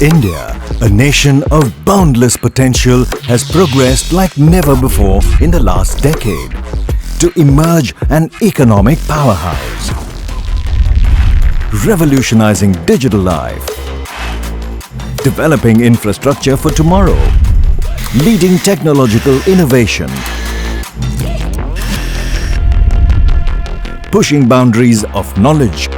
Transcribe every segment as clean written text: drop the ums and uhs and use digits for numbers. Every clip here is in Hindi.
India, a nation of boundless potential, has progressed like never before in the last decade to emerge an economic powerhouse, revolutionizing digital life, developing infrastructure for tomorrow, leading technological innovation, pushing boundaries of knowledge,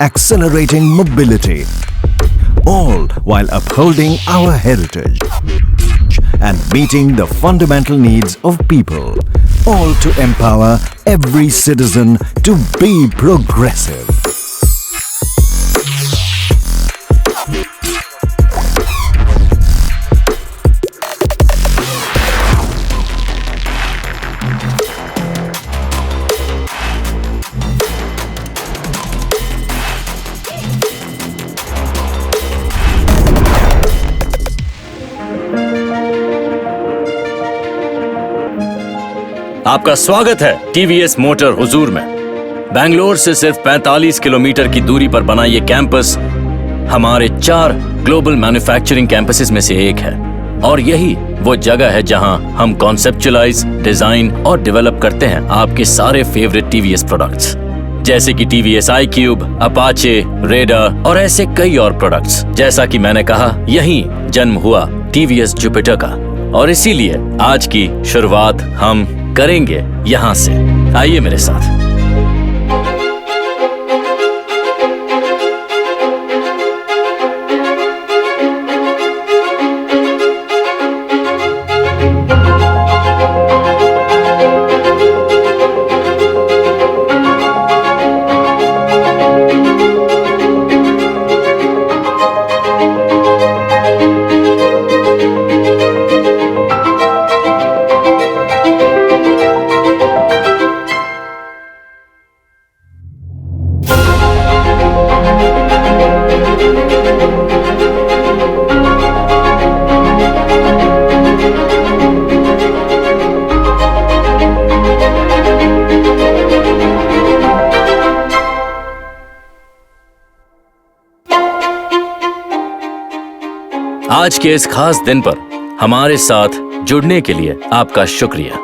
accelerating mobility, all while upholding our heritage and meeting the fundamental needs of people, all to empower every citizen to be progressive. आपका स्वागत है टीवीएस मोटर हुजूर में। बेंगलोर से सिर्फ 45 किलोमीटर की दूरी पर बना ये कैंपस हमारे 4 ग्लोबल मैन्युफैक्चरिंग कैंपसेस में से एक है और यही वो जगह है जहां हम कॉन्सेप्चुअलाइज, डिजाइन और डेवलप करते हैं आपके सारे फेवरेट टीवीएस प्रोडक्ट्स, जैसे कि टीवीएस iQube, अपाचे, रेडर और ऐसे कई और प्रोडक्ट्स। जैसा कि मैंने कहा, यही जन्म हुआ टीवीएस जुपिटर का और इसीलिए आज की शुरुआत हम करेंगे यहां से। आइए मेरे साथ। आज के इस खास दिन पर हमारे साथ जुड़ने के लिए आपका शुक्रिया।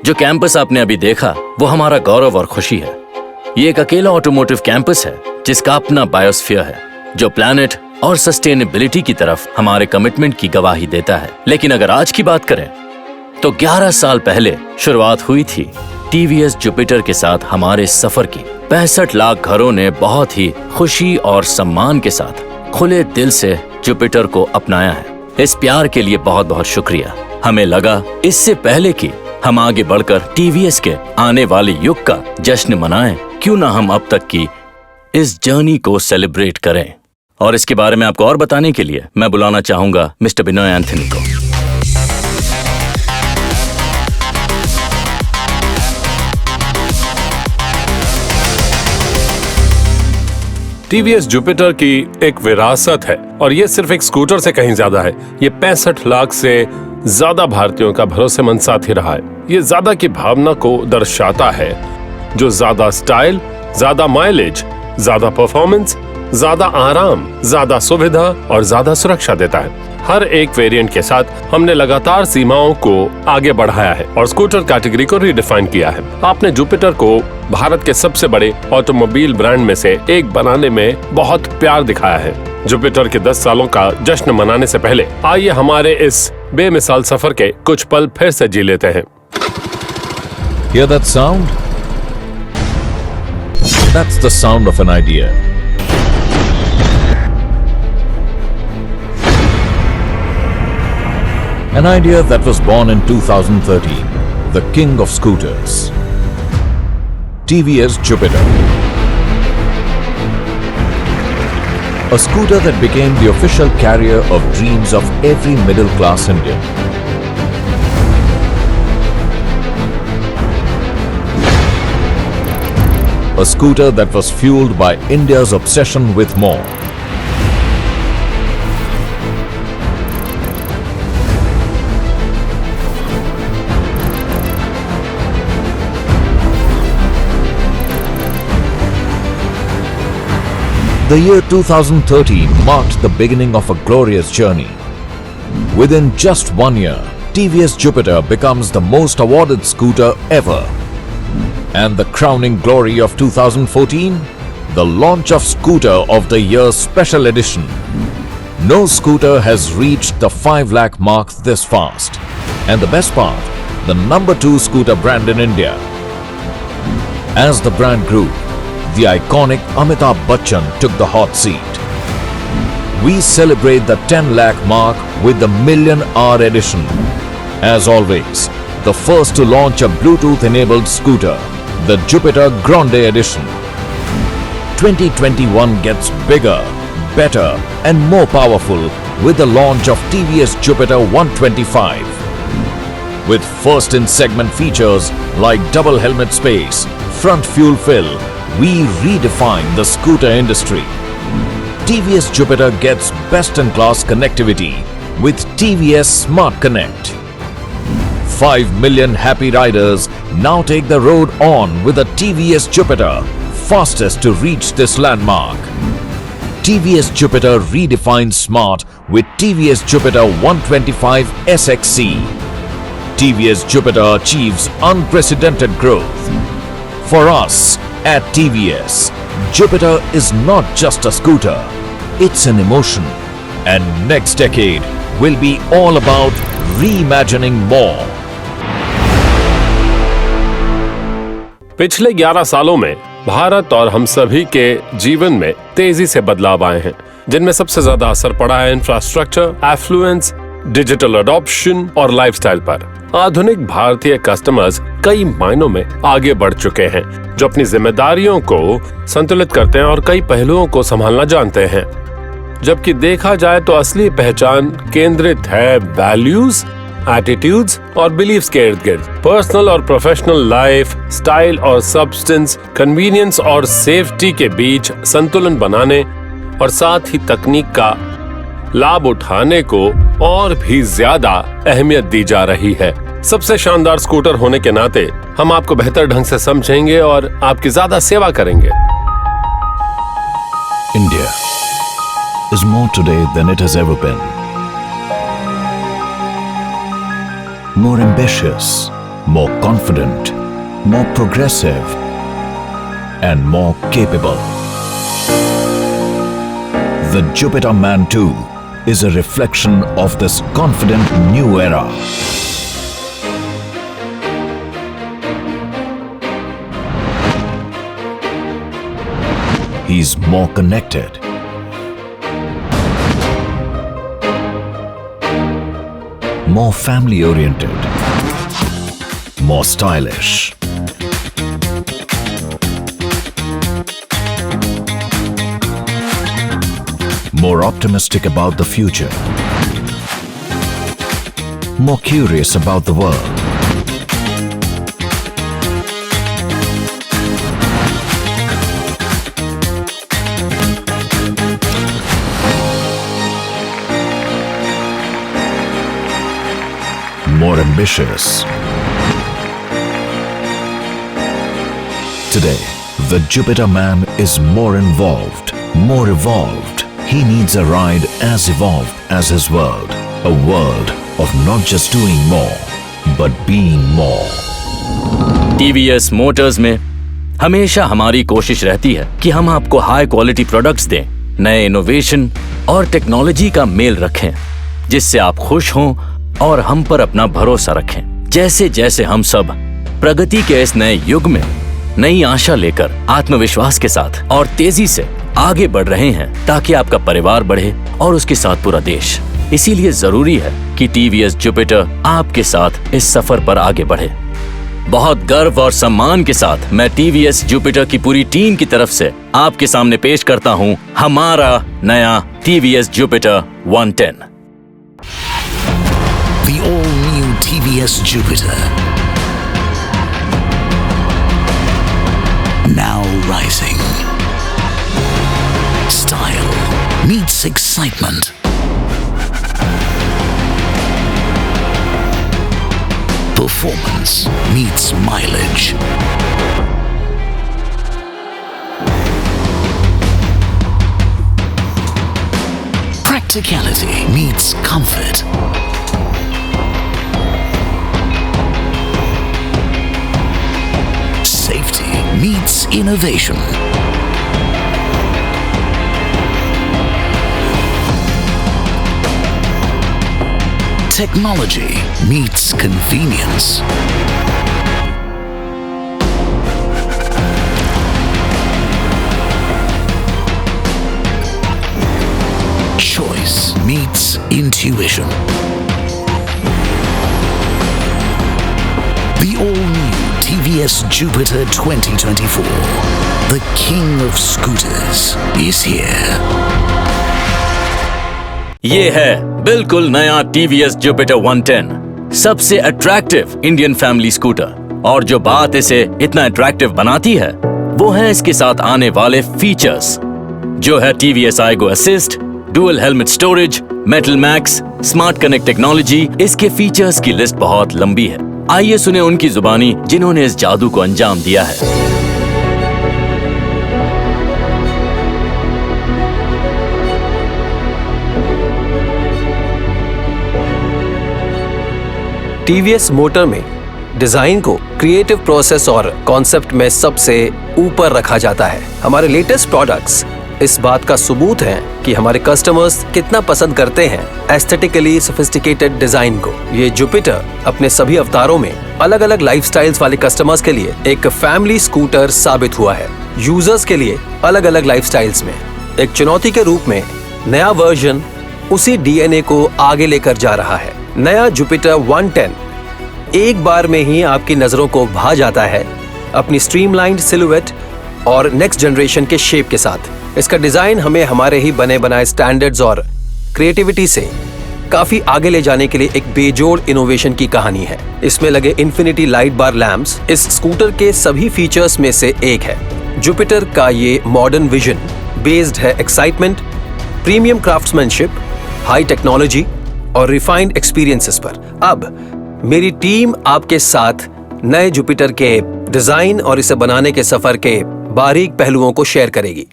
जो कैंपस आपने अभी देखा वो हमारा गौरव और खुशी है। ये एक अकेला ऑटोमोटिव कैंपस है जिसका अपना बायोस्फीयर है, जो प्लैनेट और सस्टेनेबिलिटी की तरफ हमारे कमिटमेंट की गवाही देता है। लेकिन अगर आज की बात करें तो 11 साल पहले शुरुआत हुई थी टीवीएस जुपिटर के साथ हमारे सफर की। 65 लाख घरों ने बहुत ही खुशी और सम्मान के साथ खुले दिल से जुपिटर को अपनाया है। इस प्यार के लिए बहुत बहुत शुक्रिया। हमें लगा इससे पहले कि हम आगे बढ़कर टीवीएस के आने वाले युग का जश्न मनाएं, क्यों ना हम अब तक की इस जर्नी को सेलिब्रेट करें। और इसके बारे में आपको और बताने के लिए मैं बुलाना चाहूंगा मिस्टर बिनोय एंथनी को। टीवीएस जुपिटर की एक विरासत है और ये सिर्फ एक स्कूटर से कहीं ज्यादा है। ये 65 लाख से ज्यादा भारतीयों का भरोसेमंद साथी रहा है। ये ज्यादा की भावना को दर्शाता है, जो ज्यादा स्टाइल, ज्यादा माइलेज, ज्यादा परफॉर्मेंस, ज्यादा आराम, ज्यादा सुविधा और ज्यादा सुरक्षा देता है। हर एक वेरिएंट के साथ हमने लगातार सीमाओं को आगे बढ़ाया है और स्कूटर कैटेगरी को रीडिफाइन किया है। आपने जुपिटर को भारत के सबसे बड़े ऑटोमोबाइल ब्रांड में से एक बनाने में बहुत प्यार दिखाया है। जुपिटर के 10 सालों का जश्न मनाने से पहले आइए हमारे इस बेमिसाल सफर के कुछ पल फिर से जी लेते हैं। Hear that sound? That's the sound of an idea. An idea that was born in 2013, the king of scooters, TVS Jupiter. A scooter that became the official carrier of dreams of every middle-class Indian. A scooter that was fueled by India's obsession with more. The year 2013 marked the beginning of a glorious journey. Within just 1 year, TVS Jupiter becomes the most awarded scooter ever. And the crowning glory of 2014? The launch of Scooter of the Year Special Edition. No scooter has reached the 5 lakh mark this fast. And the best part, the number 2 scooter brand in India. As the brand grew, the iconic Amitabh Bachchan took the hot seat. We celebrate the 10 lakh mark with the Million Hour Edition. As always, the first to launch a Bluetooth-enabled scooter, the Jupiter Grande Edition. 2021 gets bigger, better and more powerful with the launch of TVS Jupiter 125. With first-in-segment features like double helmet space, front fuel fill, we redefine the scooter industry. TVS Jupiter gets best-in-class connectivity with TVS Smart Connect. 5 million happy riders now take the road on with a TVS Jupiter, fastest to reach this landmark. TVS Jupiter redefines smart with TVS Jupiter 125 SXC. TVS Jupiter achieves unprecedented growth. For us at TVS, Jupiter is not just a scooter, it's an emotion. And next decade will be all about reimagining more. पिछले 11 सालों में भारत और हम सभी के जीवन में तेजी से बदलाव आए हैं, जिनमें सबसे ज्यादा असर पड़ा है इंफ्रास्ट्रक्चर, एफ्लुएंस, डिजिटल अडॉप्शन और लाइफस्टाइल पर। आधुनिक भारतीय कस्टमर्स कई मायनों में आगे बढ़ चुके हैं, जो अपनी जिम्मेदारियों को संतुलित करते हैं और कई पहलुओं को संभालना जानते हैं। जबकि देखा जाए तो असली पहचान केंद्रित है वैल्यूज, एटीट्यूड्स और बिलीव्स के इर्द गिर्द। पर्सनल और प्रोफेशनल लाइफ, स्टाइल और सब्सटेंस, कन्वीनियंस और सेफ्टी के बीच संतुलन बनाने और साथ ही तकनीक का लाभ उठाने को और भी ज्यादा अहमियत दी जा रही है। सबसे शानदार स्कूटर होने के नाते हम आपको बेहतर ढंग से समझेंगे और आपकी ज्यादा सेवा करेंगे। India is more today than it has ever been. More ambitious, more confident, more progressive, and more capable. The Jupiter Man 2 is a reflection of this confident new era. He's more connected, more family-oriented, more stylish, more optimistic about the future, more curious about the world. More ambitious. Today, the Jupiter Man is more involved, more evolved. He needs a ride as evolved as his world. A world of not just doing more, but being more. TVS Motors में हमेशा हमारी कोशिश रहती है कि हम आपको हाई क्वालिटी प्रोडक्ट्स दें, नए इनोवेशन और टेक्नोलॉजी का मेल रखें, जिससे आप खुश हों और हम पर अपना भरोसा रखें। जैसे जैसे हम सब प्रगति के इस नए युग में नई आशा लेकर आत्मविश्वास के साथ और तेजी से आगे बढ़ रहे हैं, ताकि आपका परिवार बढ़े और उसके साथ पूरा देश। इसीलिए जरूरी है कि TVS जुपिटर आपके साथ इस सफर पर आगे बढ़े। बहुत गर्व और सम्मान के साथ मैं TVS जुपिटर की पूरी टीम की तरफ से आपके सामने पेश करता हूं हमारा नया TVS Jupiter 110। The all-new TVS Jupiter. Now rising. Style meets excitement. Performance meets mileage. Practicality meets comfort. Safety meets innovation. Technology meets convenience. Choice meets intuition. The all-new TVS Jupiter 2024, the king of scooters, is here. ये है बिल्कुल नया TVS Jupiter 110, सबसे अट्रैक्टिव इंडियन फैमिली स्कूटर। और जो बात इसे इतना अट्रैक्टिव बनाती है वो है इसके साथ आने वाले फीचर्स, जो है TVS iGo Assist, dual helmet storage, metal max, smart connect technology. इसके फीचर्स की लिस्ट बहुत लंबी है। आइए सुने उनकी जुबानी जिन्होंने इस जादू को अंजाम दिया है। टीवीएस मोटर में डिजाइन को क्रिएटिव प्रोसेस और कॉन्सेप्ट में सबसे ऊपर रखा जाता है। हमारे लेटेस्ट प्रोडक्ट्स इस बात का सबूत है कि हमारे कस्टमर्स कितना पसंद करते हैं एस्थेटिकली सोफिस्टिकेटेड डिजाइन को। ये जुपिटर अपने सभी अवतारों में अलग अलग लाइफस्टाइल्स वाले कस्टमर्स के लिए एक फैमिली स्कूटर साबित हुआ है। यूजर्स के लिए अलग अलग लाइफस्टाइल्स में एक चुनौती के रूप में नया वर्जन उसी डीएनए को आगे लेकर जा रहा है। नया जुपिटर 110 एक बार में ही आपकी नजरों को भा जाता है अपनी स्ट्रीमलाइंड सिलुएट और नेक्स्ट जनरेशन के शेप के साथ। इसका डिजाइन हमें हमारे ही बने बनाए स्टैंडर्ड्स और क्रिएटिविटी से काफी आगे ले जाने के लिए एक बेजोड़ इनोवेशन की कहानी है। इसमें लगे इन्फिनिटी लाइट बार लैंप्स इस स्कूटर के सभी फीचर्स में से एक है। जुपिटर का ये मॉडर्न विजन बेस्ड है excitement, premium craftsmanship, high technology और रिफाइंड एक्सपीरियंसेस पर। अब मेरी टीम आपके साथ नए जुपिटर के डिजाइन और इसे बनाने के सफर के बारीक पहलुओं को शेयर करेगी।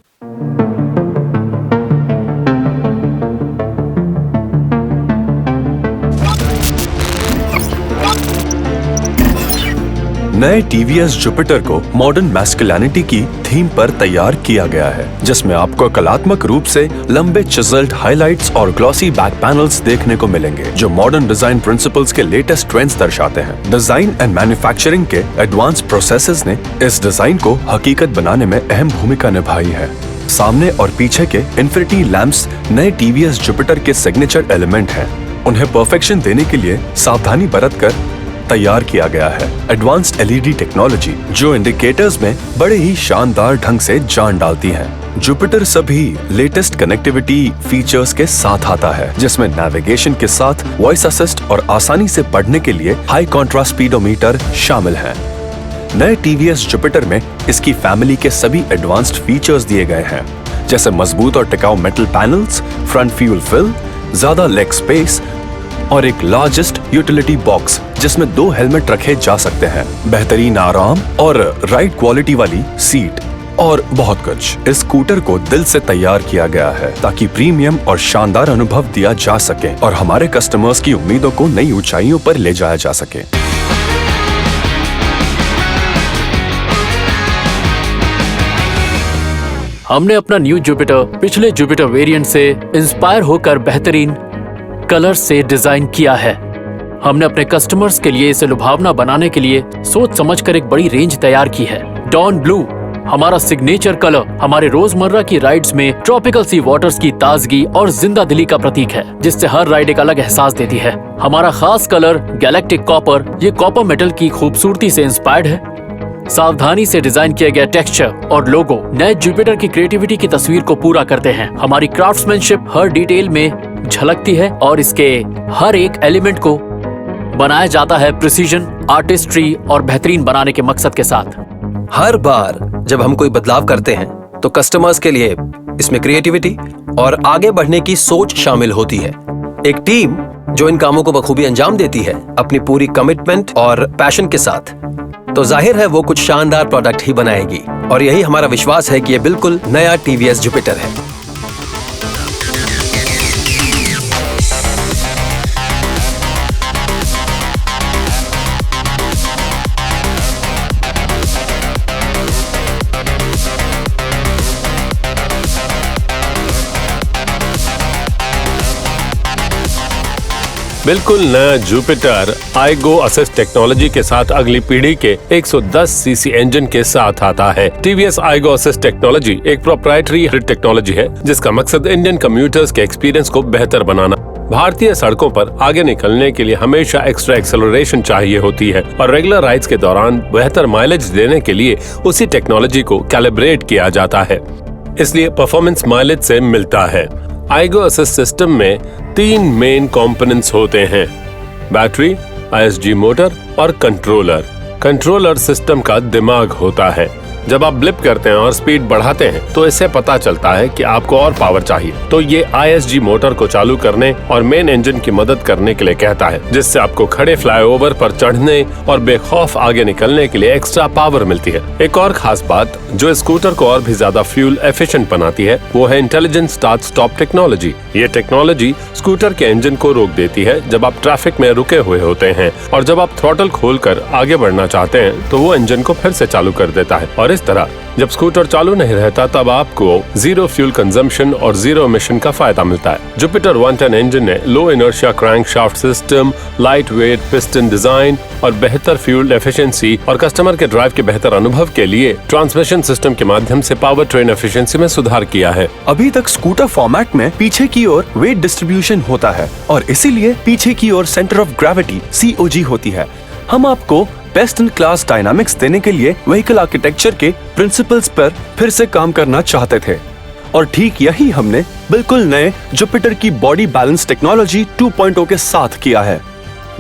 नए टीवीएस जुपिटर को मॉडर्न मैस्कुलिनिटी की थीम पर तैयार किया गया है, जिसमें आपको कलात्मक रूप से लंबे चिजल्ड हाइलाइट्स और ग्लॉसी बैक पैनल्स देखने को मिलेंगे, जो मॉडर्न डिजाइन प्रिंसिपल्स के लेटेस्ट ट्रेंड्स दर्शाते हैं। डिजाइन एंड मैन्युफैक्चरिंग के एडवांस प्रोसेसेस ने इस डिजाइन को हकीकत बनाने में अहम भूमिका निभाई है। सामने और पीछे के इन्फिनिटी लैंप्स नए टीवीएस जुपिटर के सिग्नेचर एलिमेंट हैं। उन्हें परफेक्शन देने के लिए सावधानी बरतकर तैयार किया गया है। एडवांस्ड एलईडी टेक्नोलॉजी जो इंडिकेटर्स में बड़े ही शानदार ढंग से जान डालती है। जुपिटर सभी लेटेस्ट कनेक्टिविटी फीचर्स के साथ आता है, जिसमें नेविगेशन के साथ वॉइस असिस्ट और आसानी से पढ़ने के लिए हाई कॉन्ट्रास्ट स्पीडोमीटर शामिल है। नए टीवीएस जुपिटर में इसकी फैमिली के सभी एडवांस्ड फीचर्स दिए गए हैं, जैसे मजबूत और टिकाऊ metal panels, front fuel fill, ज्यादा लेग स्पेस और एक लार्जेस्ट यूटिलिटी बॉक्स जिसमें 2 हेलमेट रखे जा सकते हैं, बेहतरीन आराम और राइड क्वालिटी वाली सीट और बहुत कुछ। इस स्कूटर को दिल से तैयार किया गया है ताकि प्रीमियम और शानदार अनुभव दिया जा सके और हमारे कस्टमर्स की उम्मीदों को नई ऊंचाइयों पर ले जाया जा सके। हमने अपना न्यू जुपिटर पिछले जुपिटर वेरिएंट से इंस्पायर होकर बेहतरीन कलर से डिजाइन किया है। हमने अपने कस्टमर्स के लिए इसे लुभावना बनाने के लिए सोच समझकर एक बड़ी रेंज तैयार की है। डॉन ब्लू हमारा सिग्नेचर कलर हमारे रोजमर्रा की राइड्स में ट्रॉपिकल सी वाटर्स की ताजगी और जिंदा दिली का प्रतीक है, जिससे हर राइड एक अलग एहसास देती है। हमारा खास कलर गैलेक्टिक कॉपर, ये कॉपर मेटल की खूबसूरती से इंस्पायर्ड है। सावधानी से डिजाइन किया गया टेक्सचर और लोगो नए जुपिटर की क्रिएटिविटी की तस्वीर को पूरा करते हैं। हमारी क्राफ्ट्समैनशिप हर डिटेल में झलकती है और इसके हर एक एलिमेंट को बनाया जाता है प्रिसीजन, आर्टिस्ट्री और बेहतरीन बनाने के मकसद के साथ। हर बार जब हम कोई बदलाव करते हैं तो कस्टमर्स के लिए इसमें क्रिएटिविटी और आगे बढ़ने की सोच शामिल होती है। एक टीम जो इन कामों को बखूबी अंजाम देती है अपनी पूरी कमिटमेंट और पैशन के साथ, तो जाहिर है वो कुछ शानदार प्रोडक्ट ही बनाएगी। और यही हमारा विश्वास है कि ये बिल्कुल नया टीवीएस जुपिटर है। बिल्कुल नया जुपिटर आइगो असिस्ट टेक्नोलॉजी के साथ अगली पीढ़ी के 110 सीसी इंजन के साथ आता है। टीवीएस आइगो असिस्ट टेक्नोलॉजी एक प्रोप्राइटरी टेक्नोलॉजी है जिसका मकसद इंडियन कम्यूटर्स के एक्सपीरियंस को बेहतर बनाना। भारतीय सड़कों पर आगे निकलने के लिए हमेशा एक्स्ट्रा एक्सेलरेशन चाहिए होती है और रेगुलर राइड्स के दौरान बेहतर माइलेज देने के लिए उसी टेक्नोलॉजी को कैलिब्रेट किया जाता है, इसलिए परफॉर्मेंस माइलेज से मिलता है। आइगो असिस्ट सिस्टम में 3 मेन कंपोनेंट्स होते हैं, बैटरी, आईएसजी मोटर और कंट्रोलर। कंट्रोलर सिस्टम का दिमाग होता है। जब आप ब्लिप करते हैं और स्पीड बढ़ाते हैं तो इससे पता चलता है कि आपको और पावर चाहिए, तो ये आईएसजी मोटर को चालू करने और मेन इंजन की मदद करने के लिए कहता है, जिससे आपको खड़े फ्लाईओवर पर चढ़ने और बेखौफ आगे निकलने के लिए एक्स्ट्रा पावर मिलती है। एक और खास बात जो स्कूटर को और भी ज्यादा फ्यूल एफिशिएंट बनाती है वो है इंटेलिजेंट स्टार्ट स्टॉप टेक्नोलॉजी। ये टेक्नोलॉजी स्कूटर के इंजन को रोक देती है जब आप ट्रैफिक में रुके हुए होते हैं, और जब आप थ्रॉटल खोलकर आगे बढ़ना चाहते हैं तो वो इंजन को फिर से चालू कर देता है। और इस तरह जब स्कूटर चालू नहीं रहता तब आपको जीरो फ्यूल कंजम्पशन और जीरो इमिशन का फायदा मिलता है। जुपिटर 110 इंजन ने low inertia crankshaft system, light weight piston design और बेहतर फ्यूल एफिशिएंसी और कस्टमर के ड्राइव के बेहतर अनुभव के लिए ट्रांसमिशन सिस्टम के माध्यम से पावर ट्रेन एफिशिएंसी में सुधार किया है। अभी तक स्कूटर फॉर्मेट में पीछे की ओर वेट डिस्ट्रीब्यूशन होता है और इसीलिए पीछे की ओर सेंटर ऑफ ग्रेविटी COG होती है। हम आपको बेस्ट इन क्लास डायनामिक्स देने के लिए व्हीकल आर्किटेक्चर के प्रिंसिपल्स पर फिर से काम करना चाहते थे, और ठीक यही हमने बिल्कुल नए जुपिटर की बॉडी बैलेंस टेक्नोलॉजी 2.0 के साथ किया है।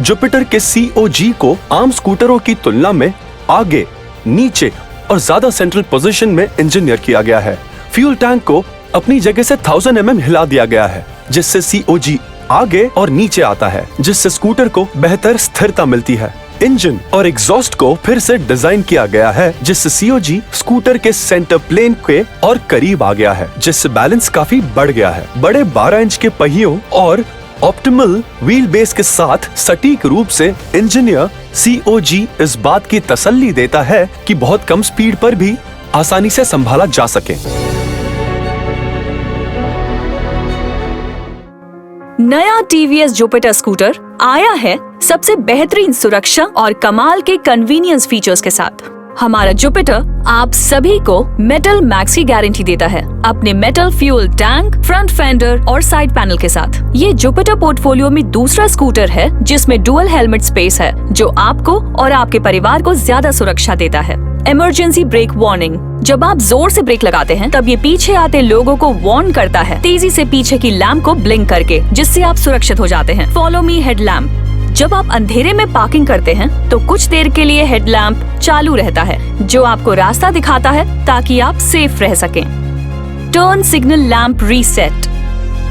जुपिटर के COG को आम स्कूटरों की तुलना में आगे, नीचे और ज्यादा सेंट्रल पोजीशन में इंजीनियर किया गया है। फ्यूल टैंक को अपनी जगह से 1000 mm हिला दिया गया है, जिससे COG आगे और नीचे आता है, जिससे स्कूटर को बेहतर स्थिरता मिलती है। इंजन और एग्जॉस्ट को फिर से डिजाइन किया गया है, जिससे COG स्कूटर के सेंटर प्लेन के और करीब आ गया है, जिससे बैलेंस काफी बढ़ गया है। बड़े 12 इंच के पहियों और ऑप्टिमल व्हील बेस के साथ सटीक रूप से इंजीनियर COG इस बात की तसल्ली देता है कि बहुत कम स्पीड पर भी आसानी से संभाला जा सके। नया TVS जुपिटर स्कूटर आया है सबसे बेहतरीन सुरक्षा और कमाल के कन्वीनियंस फीचर्स के साथ। हमारा जुपिटर आप सभी को मेटल मैक्स की गारंटी देता है, अपने metal fuel tank, front fender और साइड पैनल के साथ। ये जुपिटर पोर्टफोलियो में दूसरा स्कूटर है जिसमें डुअल हेलमेट स्पेस है, जो आपको और आपके परिवार को ज्यादा सुरक्षा देता है। इमरजेंसी ब्रेक वार्निंग, जब आप जोर से ब्रेक लगाते हैं तब ये पीछे आते लोगों को वार्न करता है तेजी से पीछे की लैंप को ब्लिंक करके, जिससे आप सुरक्षित हो जाते हैं। फॉलो मी हेडलैम्प, जब आप अंधेरे में पार्किंग करते हैं तो कुछ देर के लिए हेडलैम्प चालू रहता है, जो आपको रास्ता दिखाता है ताकि आप सेफ रह सकें। टर्न सिग्नल लैंप रीसेट,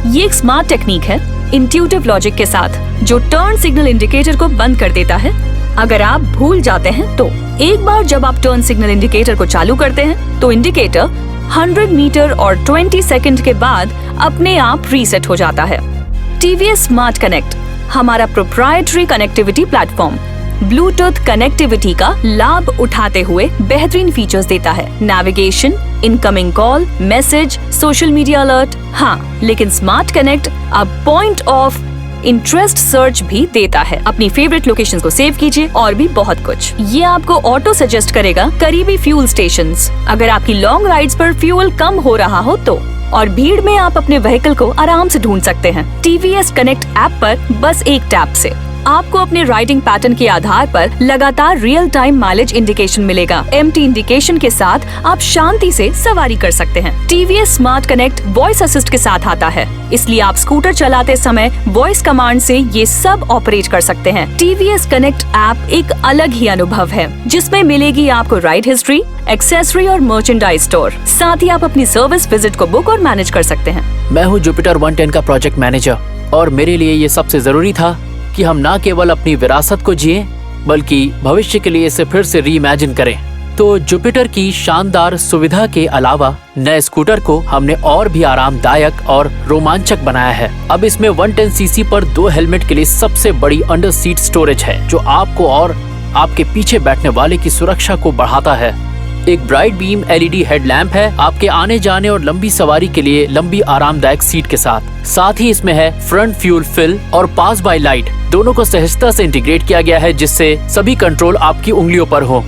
ये एक स्मार्ट टेक्निक है इंट्यूटिव लॉजिक के साथ, जो टर्न सिग्नल इंडिकेटर को बंद कर देता है अगर आप भूल जाते हैं तो। एक बार जब आप टर्न सिग्नल इंडिकेटर को चालू करते हैं तो इंडिकेटर 100 मीटर और 20 सेकंड के बाद अपने आप रीसेट हो जाता है। TVS स्मार्ट कनेक्ट, हमारा proprietary connectivity platform Bluetooth connectivity का लाभ उठाते हुए बेहतरीन फीचर्स देता है। Navigation, incoming call, message, social media alert. हाँ, लेकिन स्मार्ट कनेक्ट अब पॉइंट ऑफ इंटरेस्ट सर्च भी देता है। अपनी फेवरेट लोकेशन को सेव कीजिए और भी बहुत कुछ। ये आपको ऑटो सजेस्ट करेगा करीबी फ्यूल स्टेशंस, अगर आपकी लॉन्ग राइड्स पर फ्यूल कम हो रहा हो तो, और भीड़ में आप अपने व्हीकल को आराम से ढूंढ सकते हैं। TVS कनेक्ट ऐप पर बस एक टैप से आपको अपने राइडिंग पैटर्न के आधार पर लगातार रियल टाइम माइलेज इंडिकेशन मिलेगा। एम्प्टी इंडिकेशन के साथ आप शांति से सवारी कर सकते हैं। TVS smart connect voice assist के साथ आता है, इसलिए आप स्कूटर चलाते समय वॉइस कमांड से ये सब ऑपरेट कर सकते हैं। TVS कनेक्ट ऐप एक अलग ही अनुभव है, जिसमें मिलेगी आपको राइड हिस्ट्री, एक्सेसरी और मर्चेंडाइज स्टोर। साथ ही आप अपनी सर्विस विजिट को बुक और मैनेज कर सकते हैं। मैं हूँ जुपिटर 110 का प्रोजेक्ट मैनेजर, और मेरे लिए ये सबसे जरूरी था कि हम ना केवल अपनी विरासत को जिए बल्कि भविष्य के लिए इसे फिर से रीइमेजिन करें। तो जुपिटर की शानदार सुविधा के अलावा नए स्कूटर को हमने और भी आरामदायक और रोमांचक बनाया है। अब इसमें 110 सीसी पर 2 हेलमेट के लिए सबसे बड़ी अंडर सीट स्टोरेज है, जो आपको और आपके पीछे बैठने वाले की सुरक्षा को बढ़ाता है। एक ब्राइट बीम LED हेडलैम्प है आपके आने जाने और लंबी सवारी के लिए लंबी आरामदायक सीट के साथ ही इसमें है फ्रंट फ्यूल फिल और पास बाय लाइट, दोनों को सहजता से इंटीग्रेट किया गया है जिससे सभी कंट्रोल आपकी उंगलियों पर हो।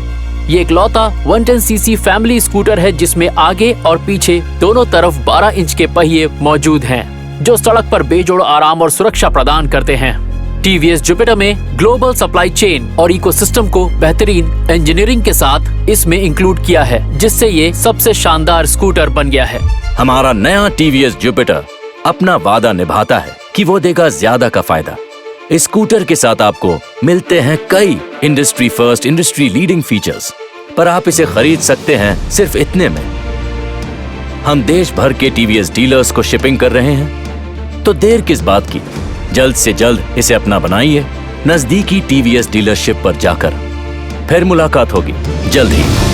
ये इकलौता 110cc फैमिली स्कूटर है जिसमें आगे और पीछे दोनों तरफ 12 इंच के पहिए मौजूद हैं, जो सड़क पर बेजोड़ आराम और सुरक्षा प्रदान करते हैं। TVS जुपिटर में ग्लोबल सप्लाई चेन और इकोसिस्टम को बेहतरीन इंजीनियरिंग के साथ इसमें इंक्लूड किया है, जिससे ये सबसे शानदार स्कूटर बन गया है। हमारा नया TVS जुपिटर अपना वादा निभाता है कि वो देगा ज्यादा का फायदा। इस स्कूटर के साथ आपको मिलते हैं कई industry first, industry leading features, पर आप इसे खरीद सकते हैं सिर्फ इतने में। हम देश भर के TVS डीलर्स को शिपिंग कर रहे हैं, तो देर किस बात की, जल्द से जल्द इसे अपना बनाइए नजदीकी TVS डीलरशिप पर जाकर। फिर मुलाकात होगी जल्द ही।